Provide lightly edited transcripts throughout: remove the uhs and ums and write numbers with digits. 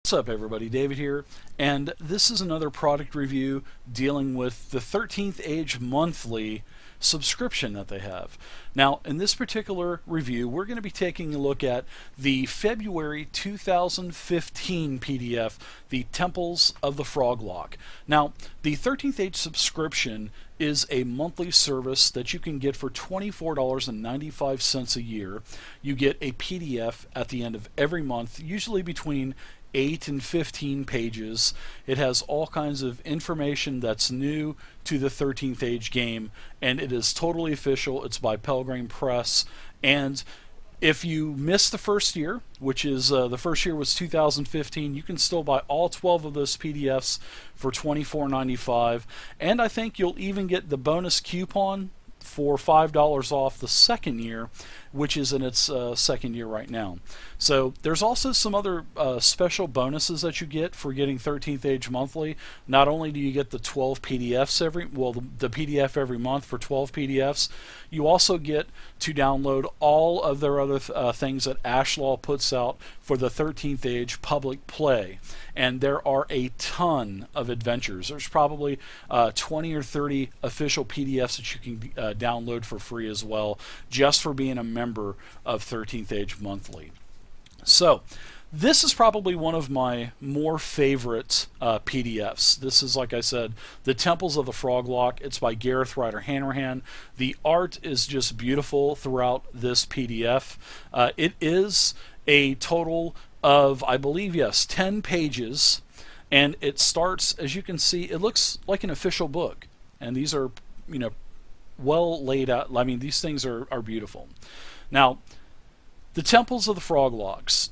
What's up everybody, David here, and this is another product review dealing with the 13th Age monthly subscription that they have. Now, in this particular review, we're going to be taking a look at the February 2015 PDF, the Temples of the Froglock. Now, the 13th Age subscription is a monthly service that you can get for $24.95 a year. You get a PDF at the end of every month, usually between 8 and 15 pages. It has all kinds of information that's new to the 13th Age game, and it is totally official. It's by Pelgrane Press, and if you missed the first year, which is the first year was 2015, you can still buy all 12 of those PDFs for $24.95, and I think you'll even get the bonus coupon for $5 off the second year, which is in its second year right now. So there's also some other special bonuses that you get for getting 13th Age monthly. Not only do you get the 12 PDFs the PDF every month for 12 PDFs, you also get to download all of their other things that Ashlaw puts out for the 13th Age public play. And there are a ton of adventures. There's probably 20 or 30 official PDFs that you can download for free as well, just for being a member of 13th Age monthly. So this is probably one of my more favorite PDFs. This is, like I said, the Temples of the Froglock. It's by Gareth Ryder-Hanrahan. The art is just beautiful throughout this PDF. It is a total of, I believe, yes, 10 pages, and it starts, as you can see, it looks like an official book, and these are, well laid out. I mean, these things are beautiful. Now, the Temples of the Froglocks.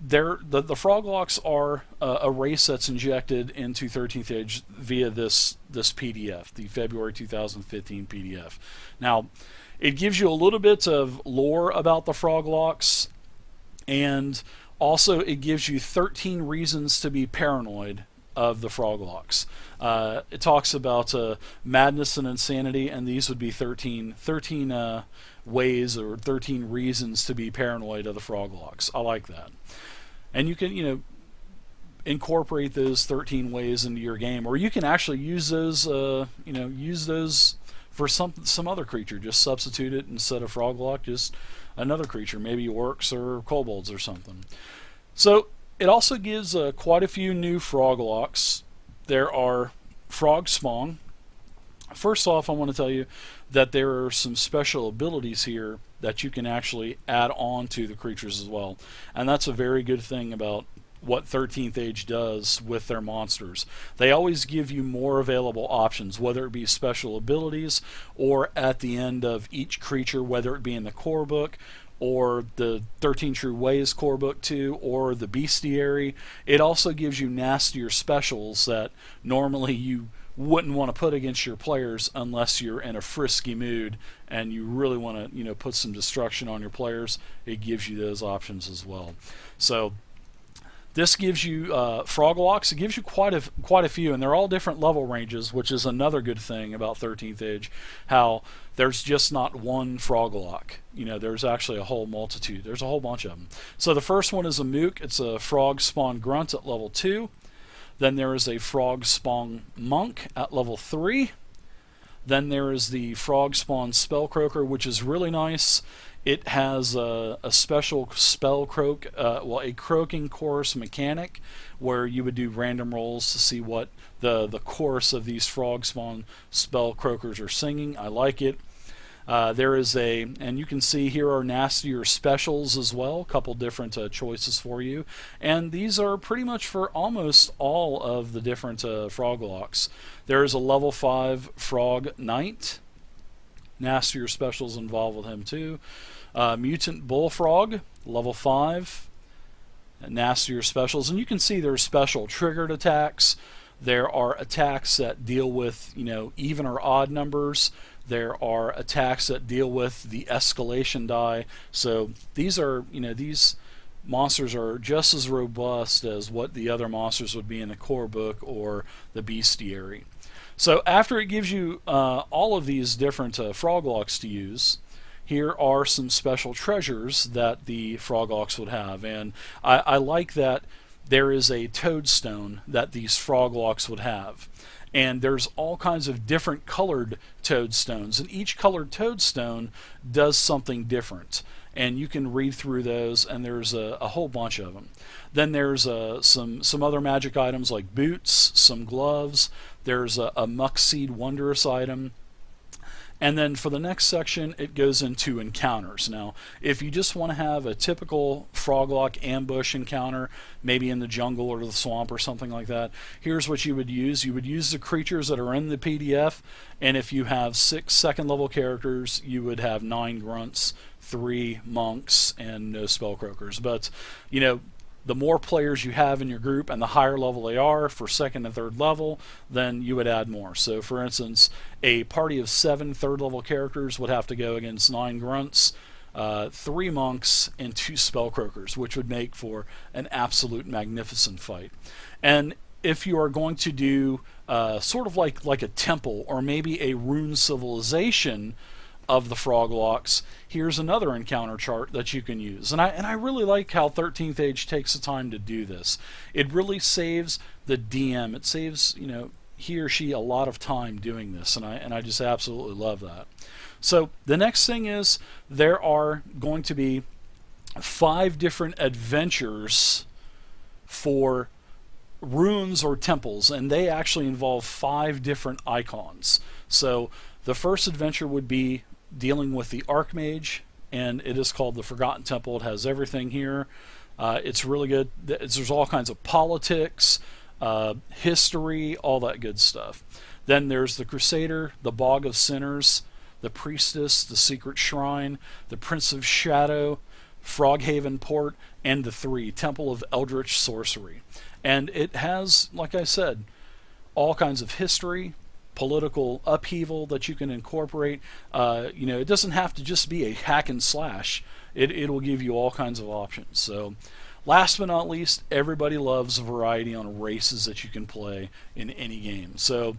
The Froglocks are a race that's injected into 13th Age via this PDF, the February 2015 PDF. Now, it gives you a little bit of lore about the Froglocks, and also it gives you 13 reasons to be paranoid of the Froglocks. It talks about madness and insanity, and these would be 13 ways or 13 reasons to be paranoid of the Froglocks. I like that. And you can, incorporate those 13 ways into your game, or you can actually use those, use those for some other creature. Just substitute it instead of Froglock, just another creature, maybe orcs or kobolds or something. So it also gives quite a few new Froglocks. There are Frog Spawn. First off, I want to tell you that there are some special abilities here that you can actually add on to the creatures as well. And that's a very good thing about what 13th Age does with their monsters. They always give you more available options, whether it be special abilities or at the end of each creature, whether it be in the core book or the 13 True Ways core book 2 or the bestiary. It also gives you nastier specials that normally you wouldn't want to put against your players unless you're in a frisky mood and you really want to put some destruction on your players. It gives you those options as well. So this gives you Froglocks. It gives you quite a few, and they're all different level ranges, which is another good thing about 13th Age, how there's just not one Froglock. There's actually a whole multitude. There's a whole bunch of them. So the first one is a Mook. It's a Frog Spawn Grunt at level 2. Then there is a Frog Spawn Monk at level 3. Then there is the Frog Spawn Spellcroaker, which is really nice. It has a special spell croak, a croaking chorus mechanic, where you would do random rolls to see what the chorus of these Frog Spawn Spellcroakers are singing. I like it. There is and you can see here are nastier specials as well, a couple different choices for you, and these are pretty much for almost all of the different Froglocks. There is a level 5 Frog Knight, nastier specials involved with him too. Mutant Bullfrog, level 5, nastier specials, and you can see there's special triggered attacks. There are attacks that deal with even or odd numbers. There are attacks that deal with the escalation die. So these are, these monsters are just as robust as what the other monsters would be in the core book or the bestiary. So after it gives you all of these different Froglocks to use, here are some special treasures that the Froglocks would have. And I like that there is a toadstone that these froglocks would have. And there's all kinds of different colored toadstones, and each colored toadstone does something different. And you can read through those, and there's a whole bunch of them. Then there's some other magic items like boots, some gloves. There's a Muckseed Wondrous item. And then for the next section, it goes into encounters. Now, if you just want to have a typical Froglock ambush encounter, maybe in the jungle or the swamp or something like that, here's what you would use. You would use the creatures that are in the PDF, and if you have 6 second-level characters, you would have 9 grunts, 3 monks, and no spellcroakers. But, you know, the more players you have in your group and the higher level they are for second and third level, then you would add more. So for instance, a party of 7 third level characters would have to go against 9 grunts, 3 monks, and 2 spellcroakers, which would make for an absolute magnificent fight. And if you are going to do sort of like a temple or maybe a rune civilization of the Froglocks, here's another encounter chart that you can use. And I really like how 13th Age takes the time to do this. It really saves the DM. It saves, you know, he or she a lot of time doing this, and I just absolutely love that. So the next thing is there are going to be 5 different adventures for runes or temples, and they actually involve 5 different icons. So the first adventure would be dealing with the Archmage, and it is called the Forgotten Temple. It has everything here. It's really good. There's all kinds of politics, history, all that good stuff. Then there's the Crusader, the Bog of Sinners, the Priestess, the Secret Shrine, the Prince of Shadow, Froghaven Port, and the 3, Temple of Eldritch Sorcery. And it has, like I said, all kinds of history, political upheaval that you can incorporate. You know, it doesn't have to just be a hack and slash. It'll give you all kinds of options. So last but not least, everybody loves variety on races that you can play in any game. So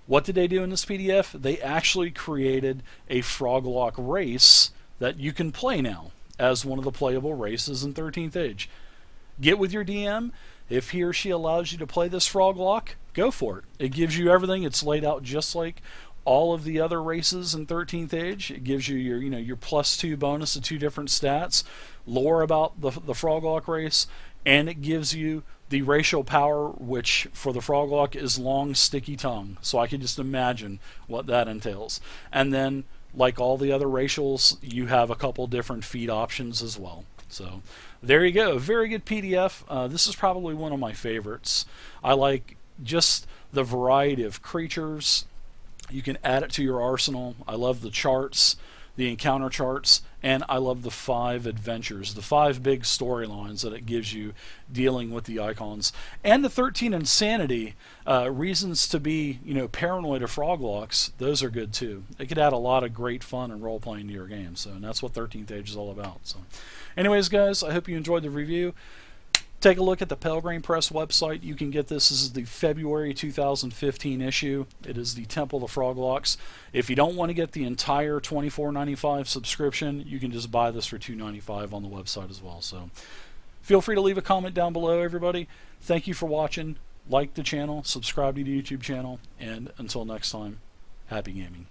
what did they do in this PDF? They actually created a Froglock race that you can play now as one of the playable races in 13th Age. Get with your DM. If he or she allows you to play this Froglock, go for it. It gives you everything. It's laid out just like all of the other races in 13th Age. It gives you your, your +2 bonus to 2 different stats, lore about the Froglock race, and it gives you the racial power, which for the Froglock is long, sticky tongue. So I can just imagine what that entails. And then, like all the other racials, you have a couple different feat options as well. So there you go. Very good PDF. This is probably one of my favorites. I like just the variety of creatures. You can add it to your arsenal. I love the charts, the encounter charts, and I love the 5 adventures, the 5 big storylines that it gives you dealing with the icons. And the 13 insanity, reasons to be, paranoid of Froglocks, those are good too. It could add a lot of great fun and role-playing to your game, and that's what 13th Age is all about. So anyways, guys, I hope you enjoyed the review. Take a look at the Pelgrane Press website. You can get this. This is the February 2015 issue. It is the Temple of Froglocks. If you don't want to get the entire $24.95 subscription, you can just buy this for $2.95 on the website as well. So feel free to leave a comment down below, everybody. Thank you for watching. Like the channel, subscribe to the YouTube channel, and until next time, happy gaming.